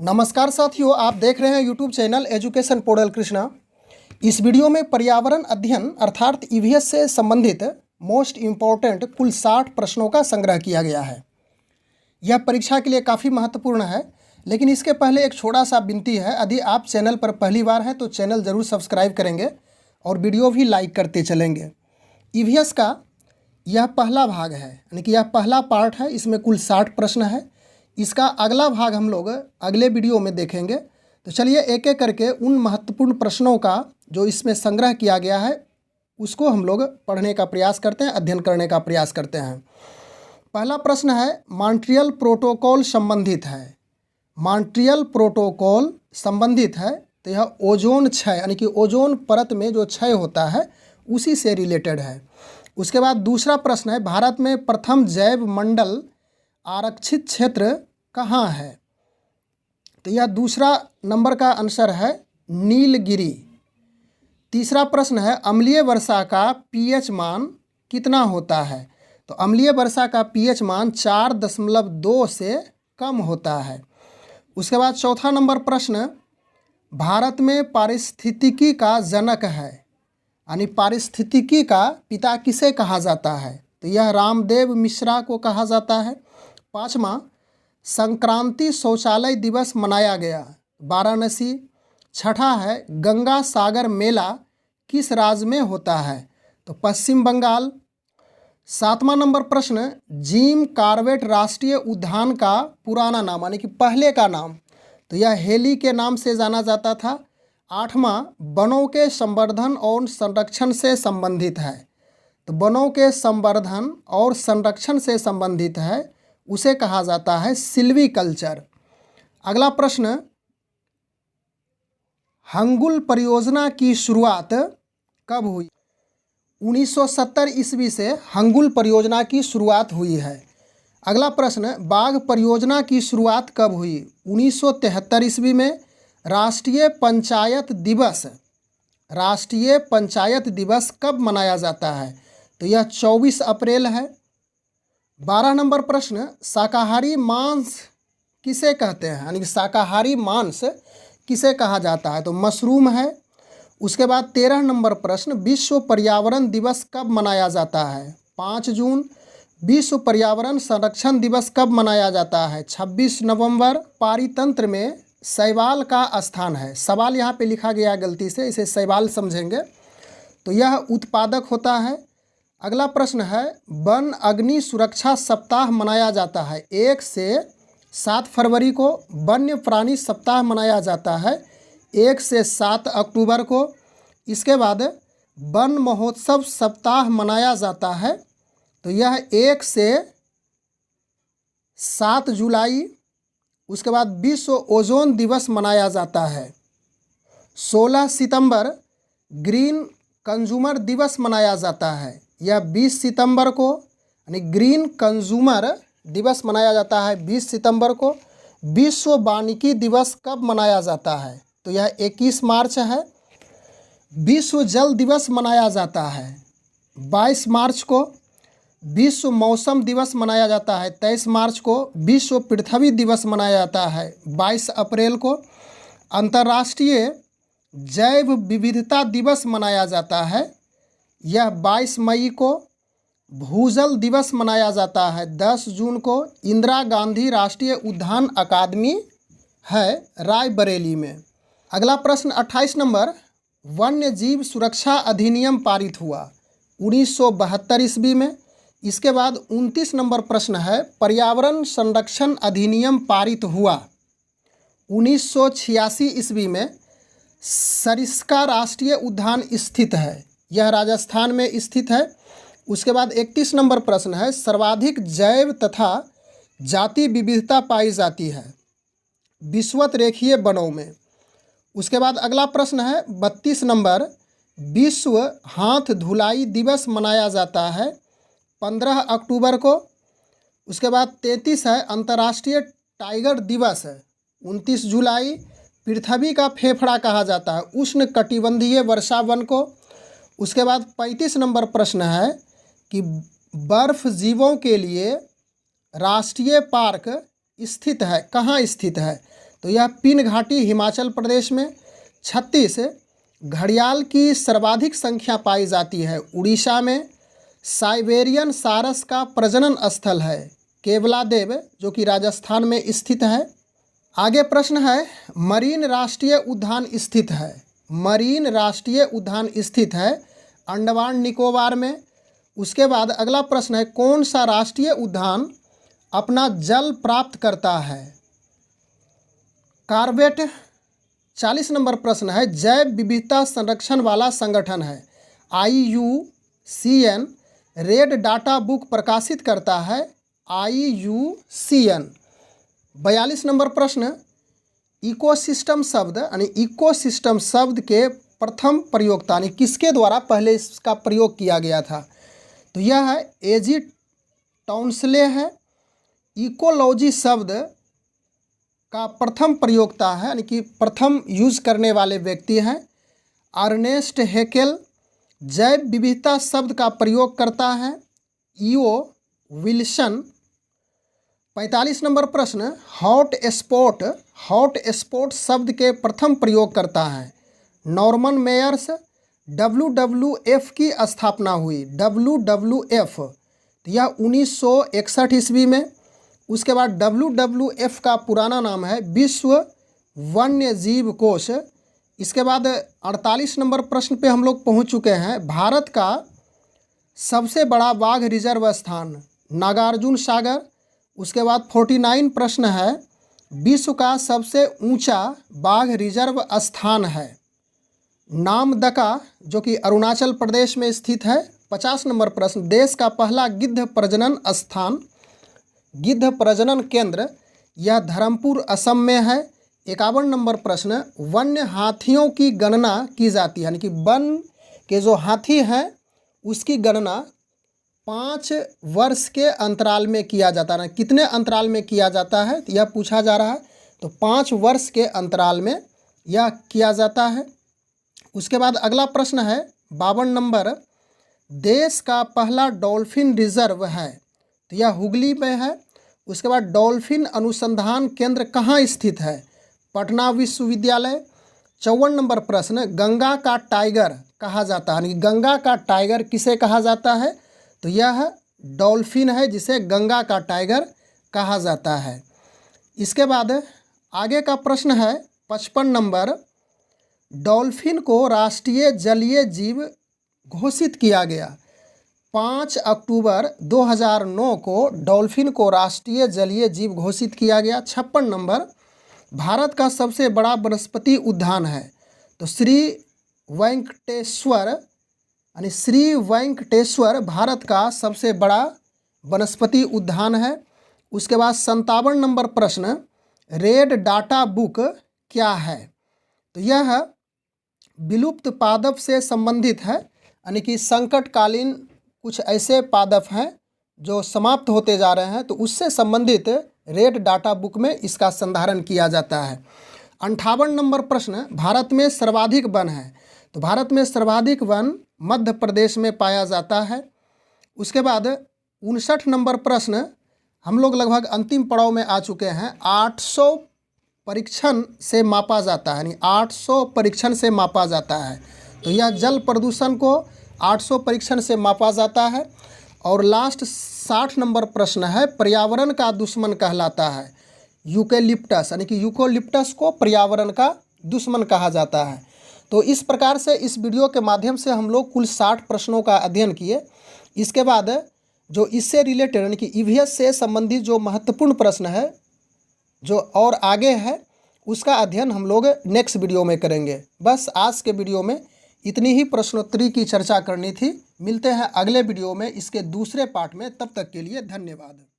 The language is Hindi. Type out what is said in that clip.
नमस्कार साथियों, आप देख रहे हैं YouTube channel education portal Krishna. इस वीडियो में पर्यावरण अध्ययन अर्थात ईवीएस से संबंधित मोस्ट इम्पॉर्टेंट कुल 60 प्रश्नों का संग्रह किया गया है। यह परीक्षा के लिए काफ़ी महत्वपूर्ण है, लेकिन इसके पहले एक छोटा सा विनती है। यदि आप चैनल पर पहली बार हैं तो चैनल ज़रूर सब्सक्राइब करेंगे और वीडियो भी लाइक करते चलेंगे। ईवीएस का यह पहला भाग है, यानी कि यह पहला पार्ट है। इसमें कुल 60 प्रश्न है। इसका अगला भाग हम लोग अगले वीडियो में देखेंगे। तो चलिए एक एक करके उन महत्वपूर्ण प्रश्नों का जो इसमें संग्रह किया गया है उसको हम लोग पढ़ने का प्रयास करते हैं, अध्ययन करने का प्रयास करते हैं। पहला प्रश्न है, मॉन्ट्रियल प्रोटोकॉल संबंधित है। मॉन्ट्रियल प्रोटोकॉल संबंधित है तो यह ओजोन क्षय, यानी कि ओजोन परत में जो क्षय होता है उसी से रिलेटेड है। उसके बाद दूसरा प्रश्न है, भारत में प्रथम जैव मंडल आरक्षित क्षेत्र कहाँ है? तो यह दूसरा नंबर का आंसर है नीलगिरी। तीसरा प्रश्न है, अम्लीय वर्षा का पीएच मान कितना होता है? तो अम्लीय वर्षा का पीएच मान 4.2 से कम होता है। उसके बाद चौथा नंबर प्रश्न, भारत में पारिस्थितिकी का जनक है, यानी पारिस्थितिकी का पिता किसे कहा जाता है? तो यह रामदेव मिश्रा को कहा जाता है। पाँचवा, संक्रांति शौचालय दिवस मनाया गया, वाराणसी। छठा है, गंगा सागर मेला किस राज्य में होता है? तो पश्चिम बंगाल। सातवां नंबर प्रश्न, जिम कॉर्बेट राष्ट्रीय उद्यान का पुराना नाम, यानी कि पहले का नाम, तो यह हेली के नाम से जाना जाता था। आठवां, वनों के संवर्धन और संरक्षण से संबंधित है। तो वनों के संवर्धन और संरक्षण से संबंधित है, उसे कहा जाता है सिल्वीकल्चर। अगला प्रश्न, हंगुल परियोजना की शुरुआत कब हुई? 1970 ईस्वी से हंगुल परियोजना की शुरुआत हुई है। अगला प्रश्न, बाघ परियोजना की शुरुआत कब हुई? 1973 ईस्वी में। राष्ट्रीय पंचायत दिवस, राष्ट्रीय पंचायत दिवस कब मनाया जाता है? तो यह 24 अप्रैल है। 12 नंबर प्रश्न, शाकाहारी मांस किसे कहते हैं, यानी कि शाकाहारी मांस किसे कहा जाता है? तो मशरूम है। उसके बाद 13 नंबर प्रश्न, विश्व पर्यावरण दिवस कब मनाया जाता है? 5 जून। विश्व पर्यावरण संरक्षण दिवस कब मनाया जाता है? 26 नवंबर। पारितंत्र में शैवाल का स्थान है। सवाल यहाँ पे लिखा गया गलती से, इसे शैवाल समझेंगे। तो यह उत्पादक होता है। अगला प्रश्न है, वन अग्नि सुरक्षा सप्ताह मनाया जाता है। 1 से 7 फरवरी को वन्य प्राणी सप्ताह मनाया जाता है, 1 से 7 अक्टूबर को। इसके बाद वन महोत्सव सप्ताह मनाया जाता है, तो यह 1 से 7 जुलाई। उसके बाद विश्व ओजोन दिवस मनाया जाता है। 16 सितंबर ग्रीन कंज्यूमर दिवस मनाया जाता है, यह 20 सितंबर को, यानी ग्रीन कंज्यूमर दिवस मनाया जाता है 20 सितंबर को। विश्व वानिकी दिवस कब मनाया जाता है? तो यह 21 मार्च है। विश्व जल दिवस मनाया जाता है 22 मार्च को। विश्व मौसम दिवस मनाया जाता है 23 मार्च को। विश्व पृथ्वी दिवस मनाया जाता है 22 अप्रैल को। अंतर्राष्ट्रीय जैव विविधता दिवस मनाया जाता है, यह 22 मई को। भूजल दिवस मनाया जाता है 10 जून को। इंदिरा गांधी राष्ट्रीय उद्यान अकादमी है रायबरेली में। अगला प्रश्न 28 नंबर, वन्य जीव सुरक्षा अधिनियम पारित हुआ 1972 ईस्वी में। इसके बाद 29 नंबर प्रश्न है, पर्यावरण संरक्षण अधिनियम पारित हुआ 1986 ईस्वी में। सरिस्का राष्ट्रीय उद्यान स्थित है, यह राजस्थान में स्थित है। उसके बाद 31 नंबर प्रश्न है, सर्वाधिक जैव तथा जाति विविधता पाई जाती है विषुवत रेखीय वनों में। उसके बाद अगला प्रश्न है 32 नंबर, विश्व हाथ धुलाई दिवस मनाया जाता है 15 अक्टूबर को। उसके बाद 33 है, अंतर्राष्ट्रीय टाइगर दिवस है 29 जुलाई। पृथ्वी का फेफड़ा कहा जाता है उष्ण कटिबंधीय वर्षा वन को। उसके बाद 35 नंबर प्रश्न है कि बर्फ जीवों के लिए राष्ट्रीय पार्क स्थित है, कहाँ स्थित है? तो यह पिन घाटी हिमाचल प्रदेश में। 36 घड़ियाल की सर्वाधिक संख्या पाई जाती है उड़ीसा में। साइबेरियन सारस का प्रजनन स्थल है केवलादेव, जो कि राजस्थान में स्थित है। आगे प्रश्न है, मरीन राष्ट्रीय उद्यान स्थित है। मरीन राष्ट्रीय उद्यान स्थित है अंडमान निकोबार में। उसके बाद अगला प्रश्न है, कौन सा राष्ट्रीय उद्यान अपना जल प्राप्त करता है? कॉर्बेट। 40 नंबर प्रश्न है, जैव विविधता संरक्षण वाला संगठन है IUCN रेड डाटा बुक प्रकाशित करता है IUCN। 42 नंबर प्रश्न, इकोसिस्टम शब्द यानी इकोसिस्टम शब्द के प्रथम प्रयोक्ता यानी किसके द्वारा पहले इसका प्रयोग किया गया था? तो यह है एजी टाउनस्ले है। इकोलॉजी शब्द का प्रथम प्रयोक्ता है यानी कि प्रथम यूज़ करने वाले व्यक्ति हैं अर्नेस्ट हैकेल। जैव विविधता शब्द का प्रयोग करता है ईओ विल्सन। 45 नंबर प्रश्न, हॉट स्पॉट शब्द के प्रथम प्रयोग करता है नॉर्मन मेयर्स। WWF की स्थापना हुई WWF, तो यह 1961 ईस्वी में। उसके बाद WWF का पुराना नाम है विश्व वन्य जीव कोष। इसके बाद 48 नंबर प्रश्न पे हम लोग पहुंच चुके हैं। भारत का सबसे बड़ा बाघ रिजर्व स्थान नागार्जुन सागर। उसके बाद 49 प्रश्न है, विश्व का सबसे ऊंचा बाघ रिजर्व स्थान है नामदका, जो कि अरुणाचल प्रदेश में स्थित है। 50 नंबर प्रश्न, देश का पहला गिद्ध प्रजनन केंद्र यह धर्मपुर असम में है। 51 नंबर प्रश्न, वन्य हाथियों की गणना की जाती है यानी कि वन के जो हाथी हैं उसकी गणना 5 वर्ष के अंतराल में किया जाता है। कितने अंतराल में किया जाता है यह पूछा जा रहा है, तो 5 वर्ष के अंतराल में यह किया जाता है। उसके बाद अगला प्रश्न है 52 नंबर, देश का पहला डॉल्फिन रिजर्व है, तो यह हुगली में है। उसके बाद डॉल्फिन अनुसंधान केंद्र कहाँ स्थित है? पटना विश्वविद्यालय। 54 नंबर प्रश्न, गंगा का टाइगर कहा जाता है, गंगा का टाइगर किसे कहा जाता है? तो यह डॉल्फिन है जिसे गंगा का टाइगर कहा जाता है। इसके बाद आगे का प्रश्न है 55 नंबर, डॉल्फिन को राष्ट्रीय जलीय जीव घोषित किया गया। 5 अक्टूबर 2009 को डॉल्फिन को राष्ट्रीय जलीय जीव घोषित किया गया। 56 नंबर, भारत का सबसे बड़ा वनस्पति उद्यान है, तो श्री वेंकटेश्वर भारत का सबसे बड़ा वनस्पति उद्यान है। उसके बाद 57 नंबर प्रश्न, रेड डाटा बुक क्या है? तो यह विलुप्त पादप से संबंधित है यानी कि संकटकालीन कुछ ऐसे पादप हैं जो समाप्त होते जा रहे हैं, तो उससे संबंधित रेड डाटा बुक में इसका संधारण किया जाता है। 58 नंबर प्रश्न, भारत में सर्वाधिक वन है, तो भारत में सर्वाधिक वन मध्य प्रदेश में पाया जाता है। उसके बाद 59 नंबर प्रश्न, हम लोग लगभग अंतिम पड़ाव में आ चुके हैं। 800 परीक्षण से मापा जाता है यानी 800 परीक्षण से मापा जाता है, तो यह जल प्रदूषण को 800 परीक्षण से मापा जाता है। और लास्ट 60 नंबर प्रश्न है, पर्यावरण का दुश्मन कहलाता है यूकेलिप्टस, यानी कि यूकेलिप्टस को पर्यावरण का दुश्मन कहा जाता है। तो इस प्रकार से इस वीडियो के माध्यम से हम लोग कुल 60 प्रश्नों का अध्ययन किए। इसके बाद जो इससे रिलेटेड यानी कि ईवीएस से संबंधित जो महत्वपूर्ण प्रश्न है जो और आगे है उसका अध्ययन हम लोग नेक्स्ट वीडियो में करेंगे। बस आज के वीडियो में इतनी ही प्रश्नोत्तरी की चर्चा करनी थी। मिलते हैं अगले वीडियो में इसके दूसरे पार्ट में, तब तक के लिए धन्यवाद।